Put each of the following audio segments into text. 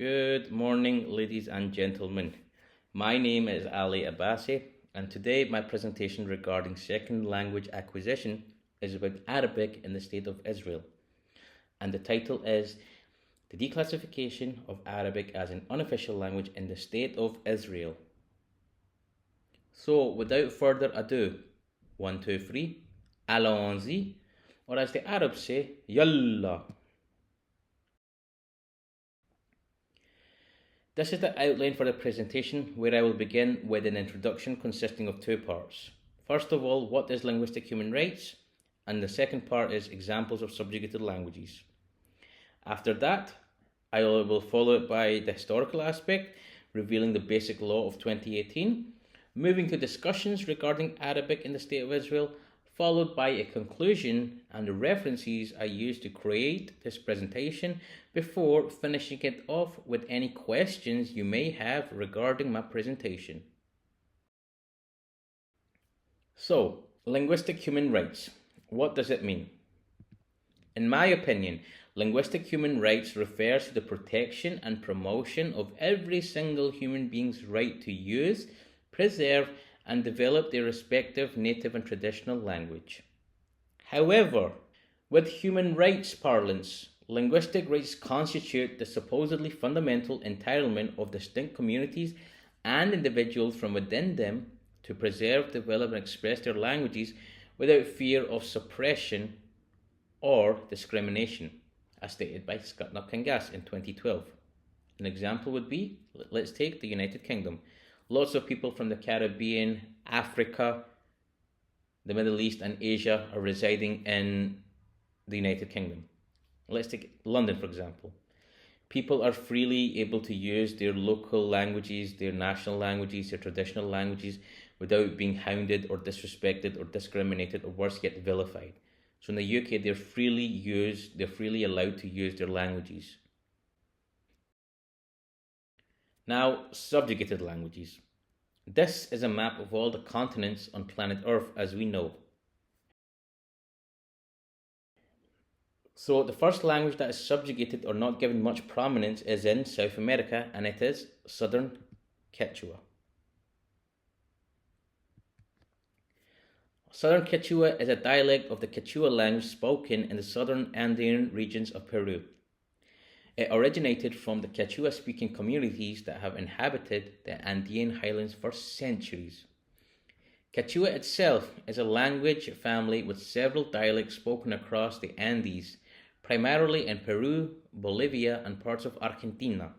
Good morning, ladies and gentlemen. My name is Ali Abbasi, and today my presentation regarding second language acquisition is about Arabic in the State of Israel. And the title is The Declassification of Arabic as an Unofficial Language in the State of Israel. So, without further ado, 1, 2, 3, allons-y, or as the Arabs say, yalla. This is the outline for the presentation, where I will begin with an introduction consisting of two parts. First of all, what is linguistic human rights? And the second part is examples of subjugated languages. After that, I will follow it by the historical aspect, revealing the basic law of 2018, moving to discussions regarding Arabic in the State of Israel, followed by a conclusion and the references I used to create this presentation before finishing it off with any questions you may have regarding my presentation. So, linguistic human rights. What does it mean? In my opinion, linguistic human rights refers to the protection and promotion of every single human being's right to use, preserve, and develop their respective native and traditional language. However, with human rights parlance, linguistic rights constitute the supposedly fundamental entitlement of distinct communities and individuals from within them to preserve, develop, and express their languages without fear of suppression or discrimination, as stated by Skutnuk Kangas in 2012. An example would be, let's take the United Kingdom. Lots of people from the Caribbean, Africa, the Middle East, and Asia are residing in the United Kingdom. Let's take London, for example. People are freely able to use their local languages, their national languages, their traditional languages, without being hounded or disrespected or discriminated or worse yet, vilified. So in the UK, they're freely allowed to use their languages. Now, subjugated languages. This is a map of all the continents on planet Earth as we know. So the first language that is subjugated or not given much prominence is in South America, and it is Southern Quechua. Southern Quechua is a dialect of the Quechua language spoken in the southern Andean regions of Peru. It originated from the Quechua-speaking communities that have inhabited the Andean highlands for centuries. Quechua itself is a language family with several dialects spoken across the Andes, primarily in Peru, Bolivia, and parts of Argentina.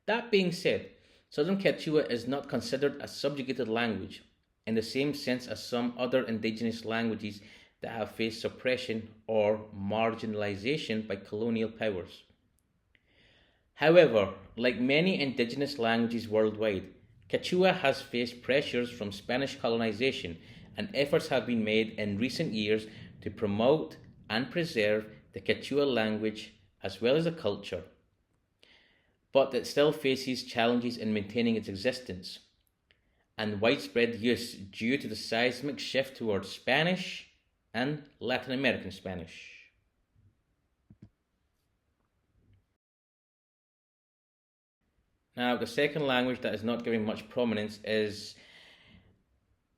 That being said, Southern Quechua is not considered a subjugated language in the same sense as some other indigenous languages that have faced suppression or marginalization by colonial powers. However, like many indigenous languages worldwide, Quechua has faced pressures from Spanish colonization, and efforts have been made in recent years to promote and preserve the Quechua language as well as the culture. But it still faces challenges in maintaining its existence and widespread use due to the seismic shift towards Spanish and Latin American Spanish. Now, the second language that is not given much prominence is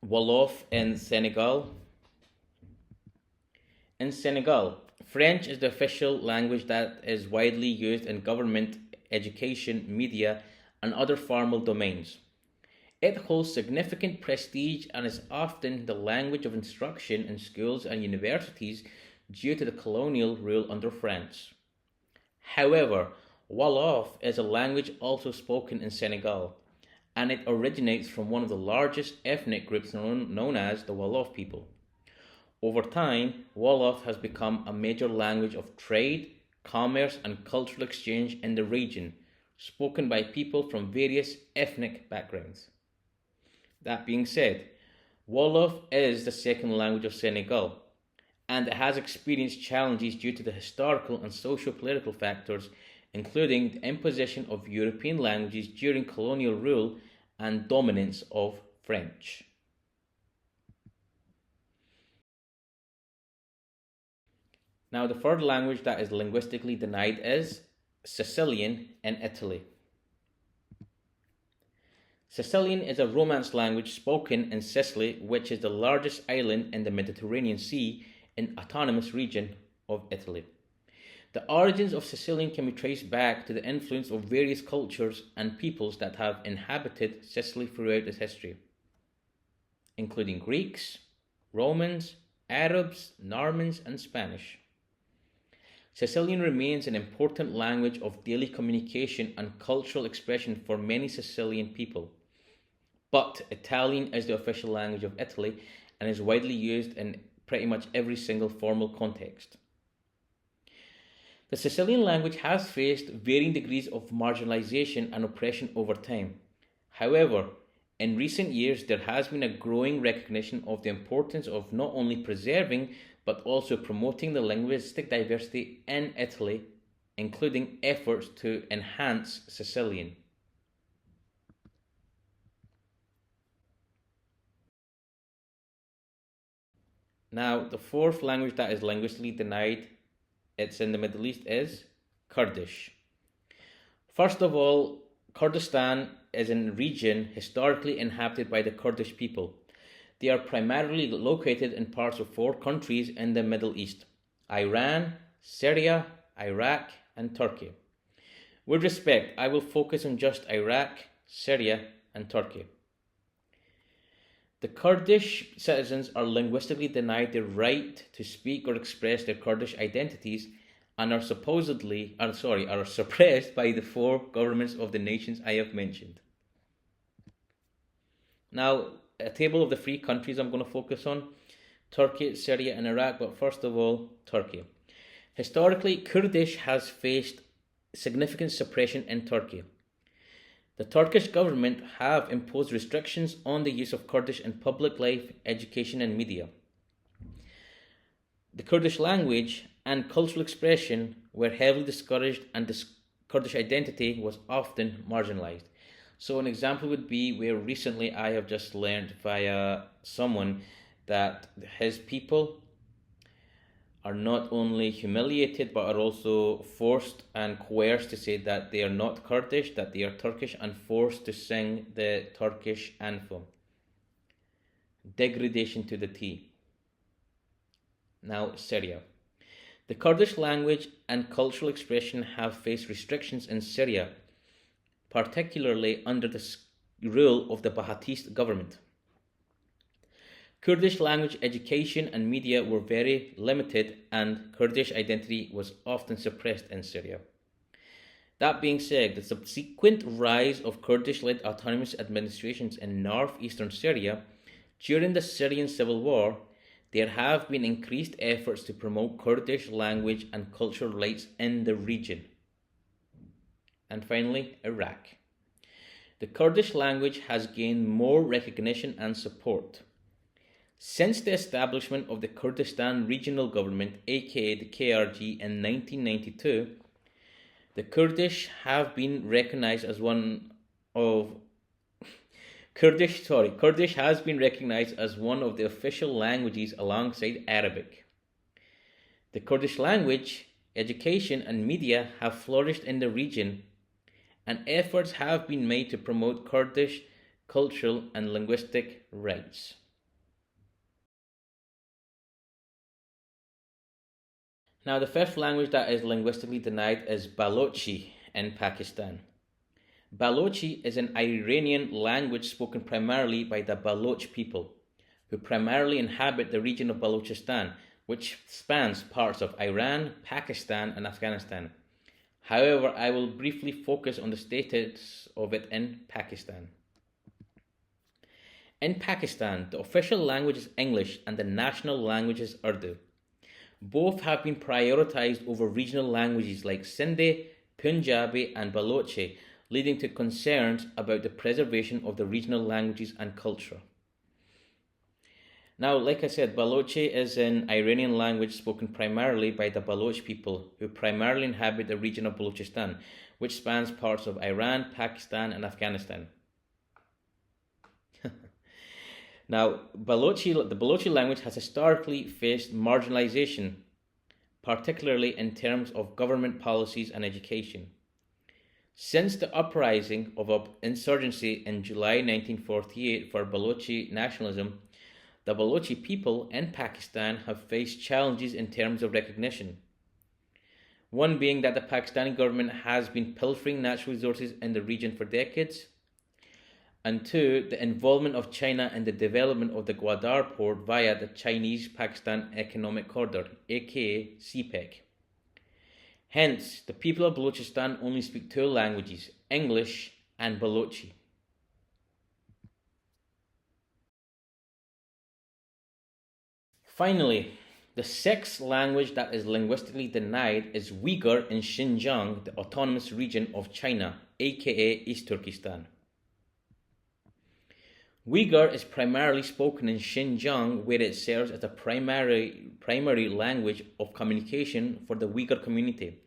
Wolof in Senegal. In Senegal, French is the official language that is widely used in government, education, media, and other formal domains. It holds significant prestige and is often the language of instruction in schools and universities due to the colonial rule under France. However, Wolof is a language also spoken in Senegal, and it originates from one of the largest ethnic groups known as the Wolof people. Over time, Wolof has become a major language of trade, commerce, and cultural exchange in the region, spoken by people from various ethnic backgrounds. That being said, Wolof is the second language of Senegal, and it has experienced challenges due to the historical and socio-political factors, including the imposition of European languages during colonial rule and dominance of French. Now, the third language that is linguistically denied is Sicilian in Italy. Sicilian is a Romance language spoken in Sicily, which is the largest island in the Mediterranean Sea in autonomous region of Italy. The origins of Sicilian can be traced back to the influence of various cultures and peoples that have inhabited Sicily throughout its history, including Greeks, Romans, Arabs, Normans, and Spanish. Sicilian remains an important language of daily communication and cultural expression for many Sicilian people. But Italian is the official language of Italy and is widely used in pretty much every single formal context. The Sicilian language has faced varying degrees of marginalization and oppression over time. However, in recent years, there has been a growing recognition of the importance of not only preserving but also promoting the linguistic diversity in Italy, including efforts to enhance Sicilian. Now, the fourth language that is linguistically denied, it's in the Middle East, is Kurdish. First of all, Kurdistan is a region historically inhabited by the Kurdish people. They are primarily located in parts of four countries in the Middle East: Iran, Syria, Iraq, and Turkey. With respect, I will focus on just Iraq, Syria, and Turkey. The Kurdish citizens are linguistically denied the right to speak or express their Kurdish identities and are suppressed by the four governments of the nations I have mentioned. Now, a table of the three countries I'm going to focus on: Turkey, Syria, and Iraq, but first of all, Turkey. Historically, Kurdish has faced significant suppression in Turkey. The Turkish government have imposed restrictions on the use of Kurdish in public life, education, and media. The Kurdish language and cultural expression were heavily discouraged, and Kurdish identity was often marginalized. So an example would be where recently I have just learned via someone that his people are not only humiliated but are also forced and coerced to say that they are not Kurdish, that they are Turkish, and forced to sing the Turkish anthem. Degradation to the T. Now, Syria. The Kurdish language and cultural expression have faced restrictions in Syria, particularly under the rule of the Ba'athist government. Kurdish language education and media were very limited, and Kurdish identity was often suppressed in Syria. That being said, the subsequent rise of Kurdish-led autonomous administrations in northeastern Syria during the Syrian civil war, there have been increased efforts to promote Kurdish language and cultural rights in the region. And finally, Iraq. The Kurdish language has gained more recognition and support. Since the establishment of the Kurdistan Regional Government, aka the KRG, in 1992, the Kurdish have been recognized as Kurdish has been recognized as one of the official languages alongside Arabic. The Kurdish language, education, and media have flourished in the region, and efforts have been made to promote Kurdish cultural and linguistic rights. Now, the fifth language that is linguistically denied is Balochi in Pakistan. Balochi is an Iranian language spoken primarily by the Baloch people, who primarily inhabit the region of Balochistan, which spans parts of Iran, Pakistan, and Afghanistan. However, I will briefly focus on the status of it in Pakistan. In Pakistan, the official language is English and the national language is Urdu. Both have been prioritized over regional languages like Sindhi, Punjabi, and Balochi, leading to concerns about the preservation of the regional languages and culture. Now, like I said, Balochi is an Iranian language spoken primarily by the Baloch people, who primarily inhabit the region of Balochistan, which spans parts of Iran, Pakistan, and Afghanistan. Now, the Balochi language has historically faced marginalization particularly in terms of government policies and education. Since the uprising of insurgency in July 1948 for Balochi nationalism, the Balochi people in Pakistan have faced challenges in terms of recognition. One being that the Pakistani government has been pilfering natural resources in the region for decades, and two, the involvement of China in the development of the Gwadar port via the Chinese-Pakistan Economic Corridor, aka CPEC. Hence, the people of Balochistan only speak two languages, English and Balochi. Finally, the sixth language that is linguistically denied is Uyghur in Xinjiang, the autonomous region of China, aka East Turkestan. Uyghur is primarily spoken in Xinjiang, where it serves as a primary language of communication for the Uyghur community.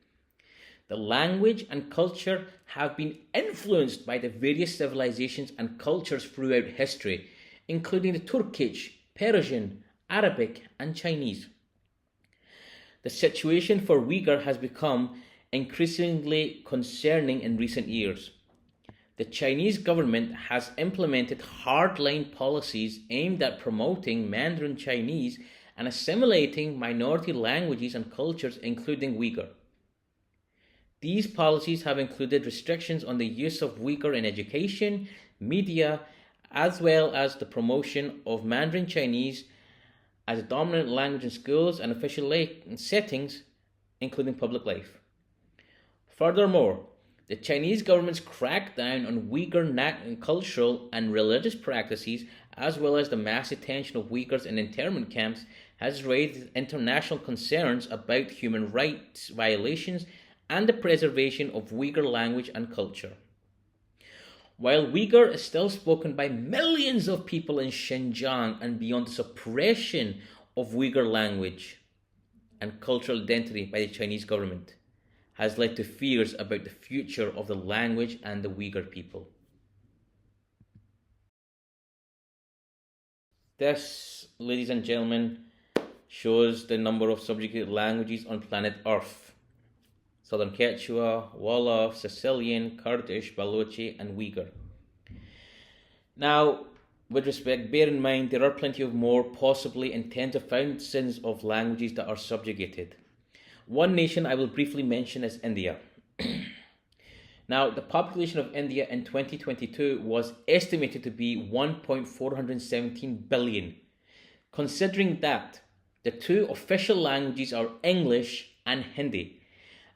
The language and culture have been influenced by the various civilizations and cultures throughout history, including the Turkish, Persian, Arabic, and Chinese. The situation for Uyghur has become increasingly concerning in recent years. The Chinese government has implemented hardline policies aimed at promoting Mandarin Chinese and assimilating minority languages and cultures, including Uyghur. These policies have included restrictions on the use of Uyghur in education, media, as well as the promotion of Mandarin Chinese as a dominant language in schools and official settings, including public life. Furthermore, the Chinese government's crackdown on Uyghur cultural and religious practices, as well as the mass detention of Uyghurs in internment camps, has raised international concerns about human rights violations and the preservation of Uyghur language and culture. While Uyghur is still spoken by millions of people in Xinjiang and beyond, the suppression of Uyghur language and cultural identity by the Chinese government has led to fears about the future of the language and the Uyghur people. This, ladies and gentlemen, shows the number of subjugated languages on planet Earth. Southern Quechua, Wolof, Sicilian, Kurdish, Balochi, and Uyghur. Now, with respect, bear in mind there are plenty of more, possibly in tens of thousands of languages that are subjugated. One nation I will briefly mention is India. Now, the population of India in 2022 was estimated to be 1.417 billion. Considering that the two official languages are English and Hindi,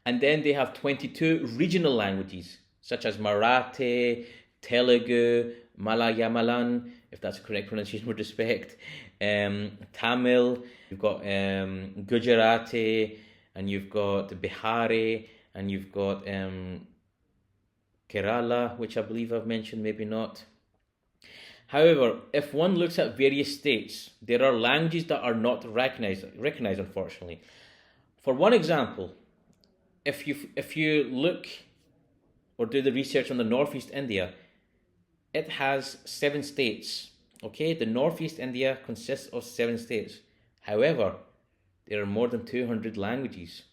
and then they have 22 regional languages, such as Marathi, Telugu, Malayalam, if that's a correct pronunciation with respect, Tamil, you've got Gujarati, and you've got Bihari, and you've got Kerala, which I believe I've mentioned, maybe not. However, if one looks at various states, there are languages that are not recognized unfortunately. For one example, if you look or do the research on the Northeast India, it has 7 states. Okay, the Northeast India consists of 7 states. However, there are more than 200 languages.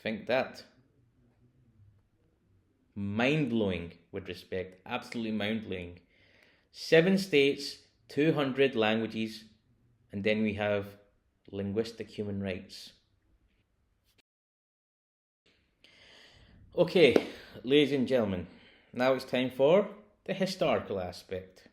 Think that. Mind-blowing with respect, absolutely mind-blowing. 7 states, 200 languages, and then we have linguistic human rights. Okay, ladies and gentlemen, now it's time for the historical aspect.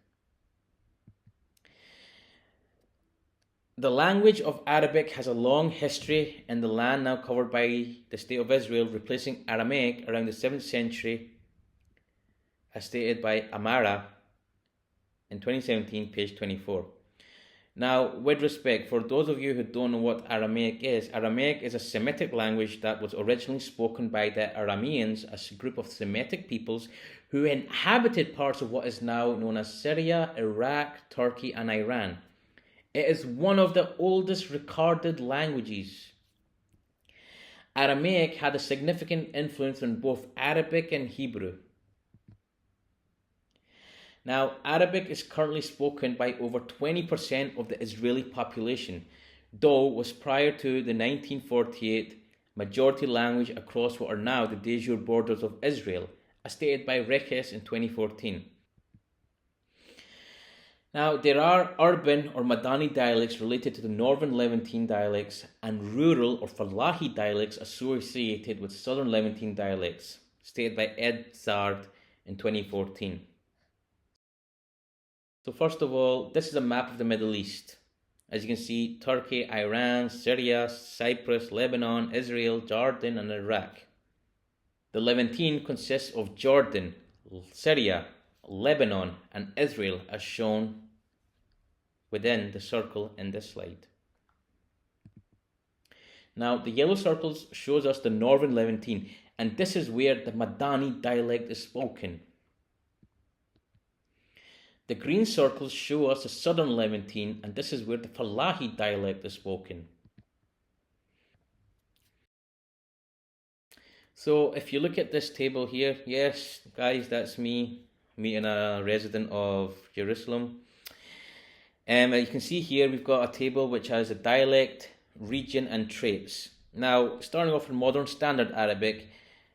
The language of Arabic has a long history in the land now covered by the State of Israel, replacing Aramaic around the 7th century, as stated by Amara in 2017, page 24. Now, with respect, for those of you who don't know what Aramaic is a Semitic language that was originally spoken by the Arameans, a group of Semitic peoples who inhabited parts of what is now known as Syria, Iraq, Turkey, and Iran. It is one of the oldest recorded languages. Aramaic had a significant influence on both Arabic and Hebrew. Now, Arabic is currently spoken by over 20% of the Israeli population, though was prior to the 1948 majority language across what are now the de jure borders of Israel, as stated by Rekes in 2014. Now, there are urban or Madani dialects related to the northern Levantine dialects and rural or Fallahi dialects associated with southern Levantine dialects, stated by Ed Zard in 2014. So first of all, this is a map of the Middle East. As you can see, Turkey, Iran, Syria, Cyprus, Lebanon, Israel, Jordan, and Iraq. The Levantine consists of Jordan, Syria, Lebanon, and Israel, as shown within the circle in this slide. Now, the yellow circles shows us the northern Levantine, and this is where the Madani dialect is spoken. The green circles show us the southern Levantine, and this is where the Fallahi dialect is spoken. So if you look at this table here, yes, guys, that's me meeting a resident of Jerusalem. You can see here we've got a table which has a dialect, region, and traits. Now, starting off in modern standard Arabic,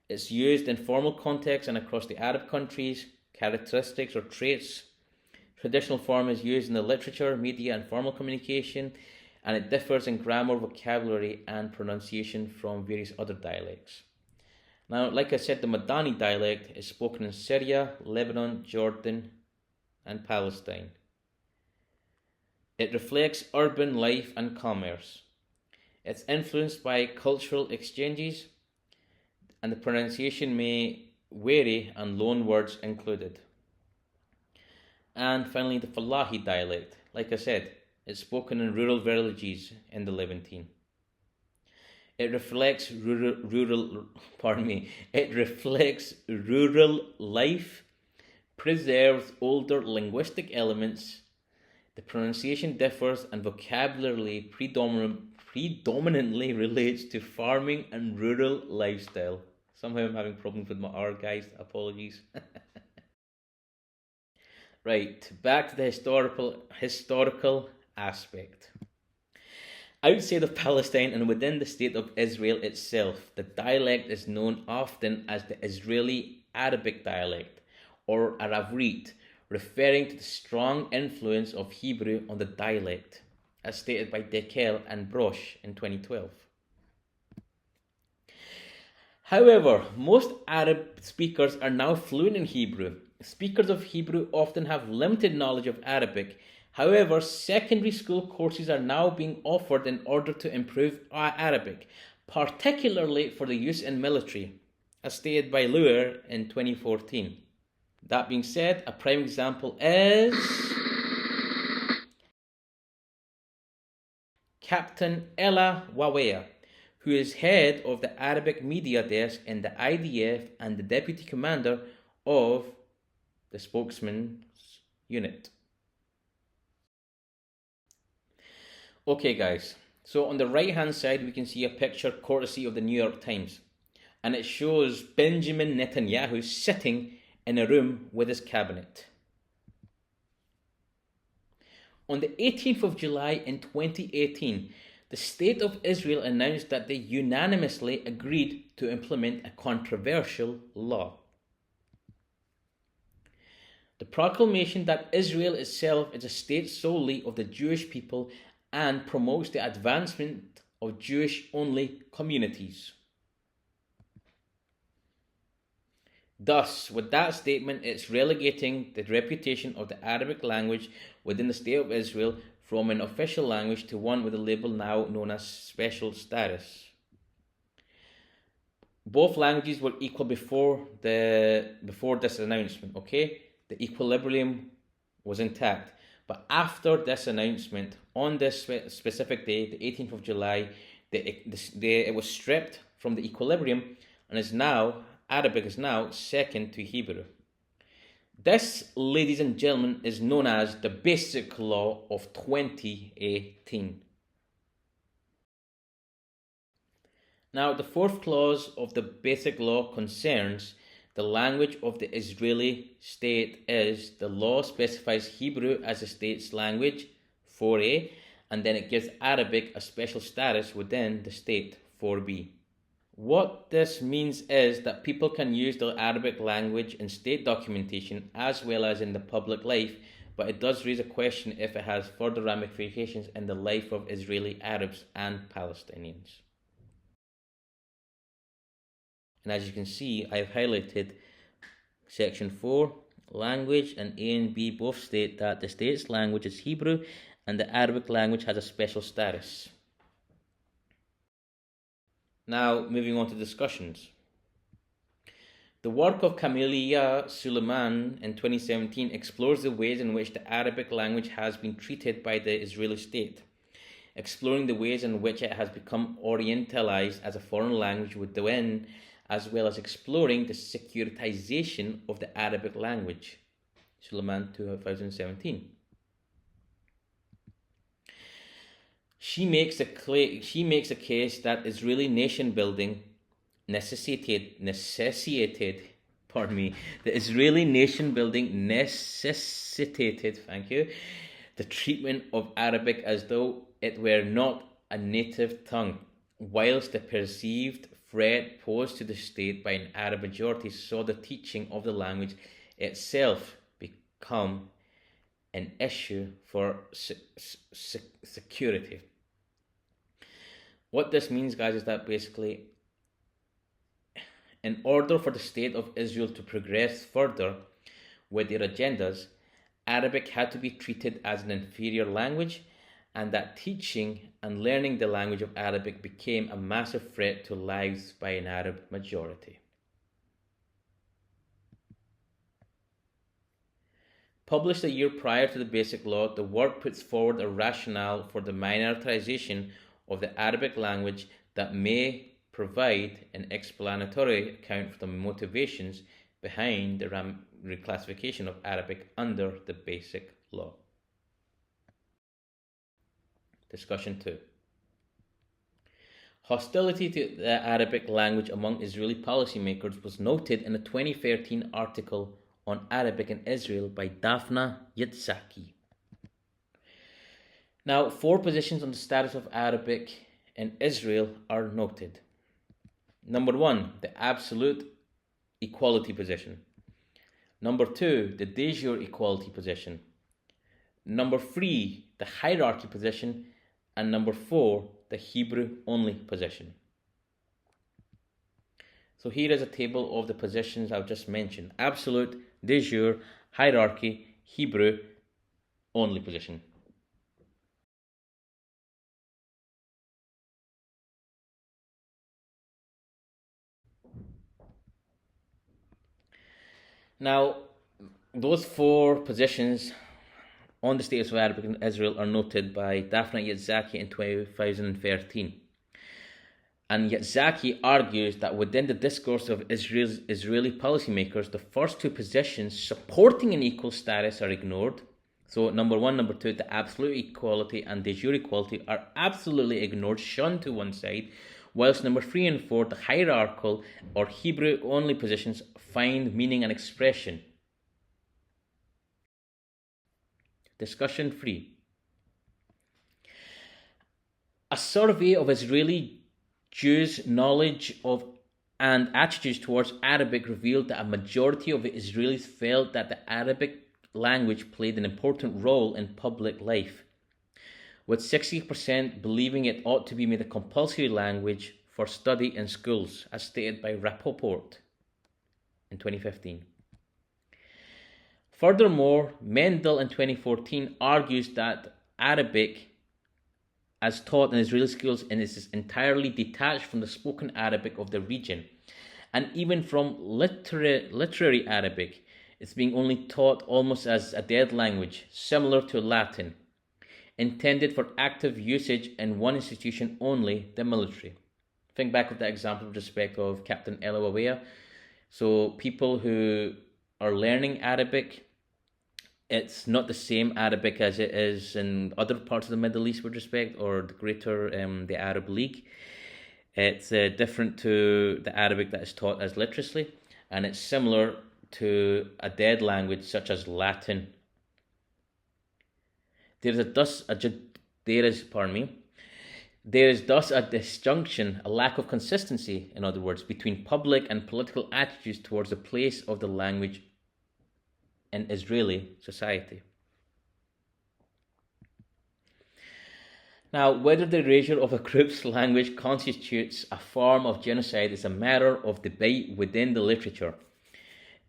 it's used in formal context and across the Arab countries, characteristics or traits. Traditional form is used in the literature, media, and formal communication, and it differs in grammar, vocabulary, and pronunciation from various other dialects. Now, like I said, the Madani dialect is spoken in Syria, Lebanon, Jordan, and Palestine. It reflects urban life and commerce. It's influenced by cultural exchanges, and the pronunciation may vary and loan words included. And finally, the Fallahi dialect. Like I said, it's spoken in rural villages in the Levantine. It reflects rural life, preserves older linguistic elements. The pronunciation differs, and vocabulary predominantly relates to farming and rural lifestyle. Somehow I'm having problems with my R, guys. Apologies. Right, back to the historical aspect. Outside of Palestine and within the state of Israel itself, the dialect is known often as the Israeli Arabic dialect, or Aravrit, referring to the strong influence of Hebrew on the dialect, as stated by Declassification and Brosh in 2012. However, most Arab speakers are now fluent in Hebrew. Speakers of Hebrew often have limited knowledge of Arabic. However, secondary school courses are now being offered in order to improve Arabic, particularly for the use in military, as stated by Luer in 2014. That being said, a prime example is Captain Ella Waweya, who is head of the Arabic media desk in the IDF and the deputy commander of the spokesman's unit. Okay guys, so on the right hand side we can see a picture courtesy of the New York Times, and it shows Benjamin Netanyahu sitting in a room with his cabinet. On the 18th of July in 2018, the State of Israel announced that they unanimously agreed to implement a controversial law. The proclamation that Israel itself is a state solely of the Jewish people and promotes the advancement of Jewish-only communities. Thus, with that statement, it's relegating the reputation of the Arabic language within the State of Israel from an official language to one with a label now known as special status. Both languages were equal before this announcement, okay? The equilibrium was intact. But after this announcement, on this specific day, the 18th of July, it was stripped from the equilibrium, and Arabic is now second to Hebrew. This, ladies and gentlemen, is known as the Basic Law of 2018. Now, the fourth clause of the Basic Law concerns the language of the Israeli state. The law specifies Hebrew as the state's language, 4a, and then it gives Arabic a special status within the state 4b. What this means is that people can use the Arabic language in state documentation as well as in the public life, but it does raise a question if it has further ramifications in the life of Israeli Arabs and Palestinians. And as you can see, I've highlighted section 4, language, and A and B both state that the state's language is Hebrew and the Arabic language has a special status. Now, moving on to discussions. The work of Camelia Suleiman in 2017 explores the ways in which the Arabic language has been treated by the Israeli state, exploring the ways in which it has become orientalized as a foreign language within, as well as exploring the securitization of the Arabic language. Suleiman 2017. She makes a case that Israeli nation building necessitated the Israeli nation building necessitated, the treatment of Arabic as though it were not a native tongue, whilst the perceived threat posed to the state by an Arab majority saw the teaching of the language itself become an issue for security. What this means, guys, is that basically, in order for the state of Israel to progress further with their agendas, Arabic had to be treated as an inferior language, and that teaching and learning the language of Arabic became a massive threat to lives by an Arab majority. Published a year prior to the Basic Law, the work puts forward a rationale for the minoritization of the Arabic language that may provide an explanatory account for the motivations behind the reclassification of Arabic under the Basic Law. Discussion 2. Hostility to the Arabic language among Israeli policymakers was noted in a 2013 article on Arabic in Israel by Daphna Yitzhaki. Now, 4 positions on the status of Arabic in Israel are noted. Number 1, the absolute equality position. Number 2, the de jure equality position. Number 3, the hierarchy position. And number 4, the Hebrew-only position. So here is a table of the positions I've just mentioned. Absolute, de jure, hierarchy, Hebrew-only position. Now, those 4 positions on the status of Arabic in Israel are noted by Daphna Yitzhaki in 2013. And Yitzhaki argues that within the discourse of Israeli policymakers, the first 2 positions supporting an equal status are ignored. So number 1, number 2, the absolute equality and de jure equality are absolutely ignored, shunned to one side, whilst number 3 and 4, the hierarchical or Hebrew-only positions, find meaning and expression. Discussion 3. A survey of Israeli Jews' knowledge of and attitudes towards Arabic revealed that a majority of Israelis felt that the Arabic language played an important role in public life, with 60% believing it ought to be made a compulsory language for study in schools, as stated by Rappaport in 2015. Furthermore, Mendel in 2014 argues that Arabic, as taught in Israeli schools, is entirely detached from the spoken Arabic of the region, and even from literary Arabic, it's being only taught almost as a dead language, similar to Latin, intended for active usage in one institution only, the military. Think back of that example with respect of Captain Waweya. So people who are learning Arabic, it's not the same Arabic as it is in other parts of the Middle East with respect, or the greater the Arab League. It's different to the Arabic that is taught as literacy, and it's similar to a dead language such as Latin. There's There is thus a disjunction, a lack of consistency, in other words, between public and political attitudes towards the place of the language in Israeli society. Now, whether the erasure of a group's language constitutes a form of genocide is a matter of debate within the literature.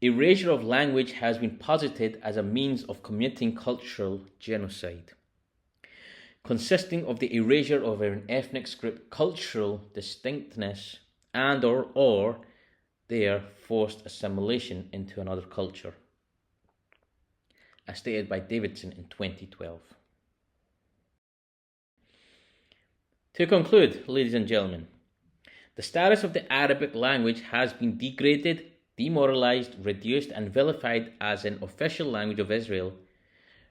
Erasure of language has been posited as a means of committing cultural genocide, consisting of the erasure of an ethnic group cultural distinctness and or their forced assimilation into another culture, as stated by Davidson in 2012. To conclude, ladies and gentlemen, the status of the Arabic language has been degraded, demoralized, reduced, and vilified as an official language of Israel,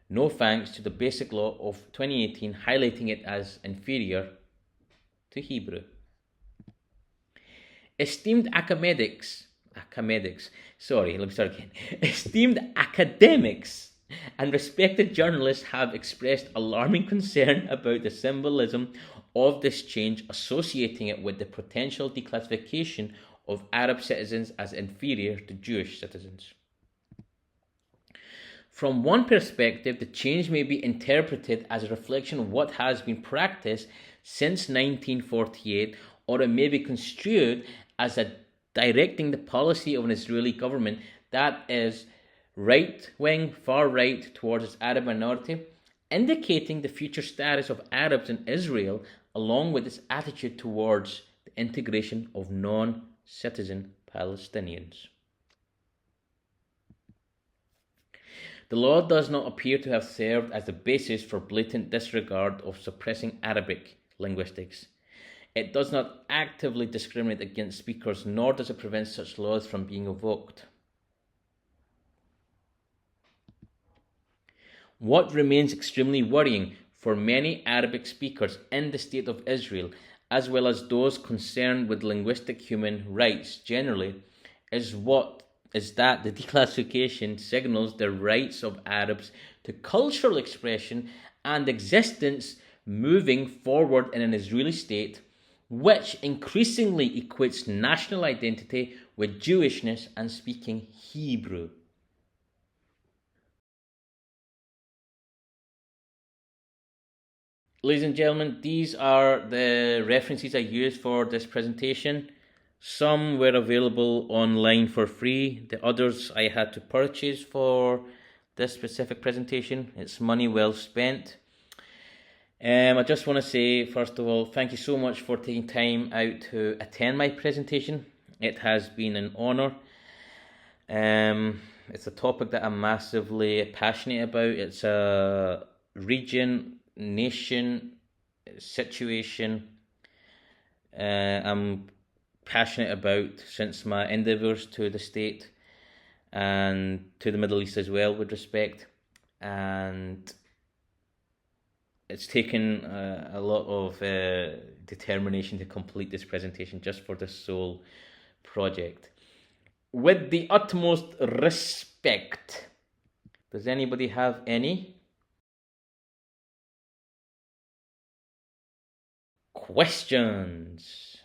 no thanks to the Basic Law of 2018 highlighting it as inferior to Hebrew. Esteemed academics and respected journalists have expressed alarming concern about the symbolism of this change, associating it with the potential declassification of Arab citizens as inferior to Jewish citizens. From one perspective, the change may be interpreted as a reflection of what has been practiced since 1948, or it may be construed as a directing the policy of an Israeli government that is right-wing, far-right towards its Arab minority, indicating the future status of Arabs in Israel, along with its attitude towards the integration of non-citizen Palestinians. The law does not appear to have served as the basis for blatant disregard of suppressing Arabic linguistics. It does not actively discriminate against speakers, nor does it prevent such laws from being evoked. What remains extremely worrying for many Arabic speakers in the State of Israel, as well as those concerned with linguistic human rights generally, is that the declassification signals the rights of Arabs to cultural expression and existence moving forward in an Israeli state, which increasingly equates national identity with Jewishness and speaking Hebrew. Ladies and gentlemen, these are the references I used for this presentation. Some were available online for free. The others I had to purchase for this specific presentation. It's money well spent. I just want to say, first of all, thank you so much for taking time out to attend my presentation. It has been an honour. It's a topic that I'm massively passionate about. It's a region, nation, situation I'm passionate about since my endeavours to the state and to the Middle East as well, with respect. And it's taken a lot of determination to complete this presentation just for this sole project. With the utmost respect, does anybody have any questions?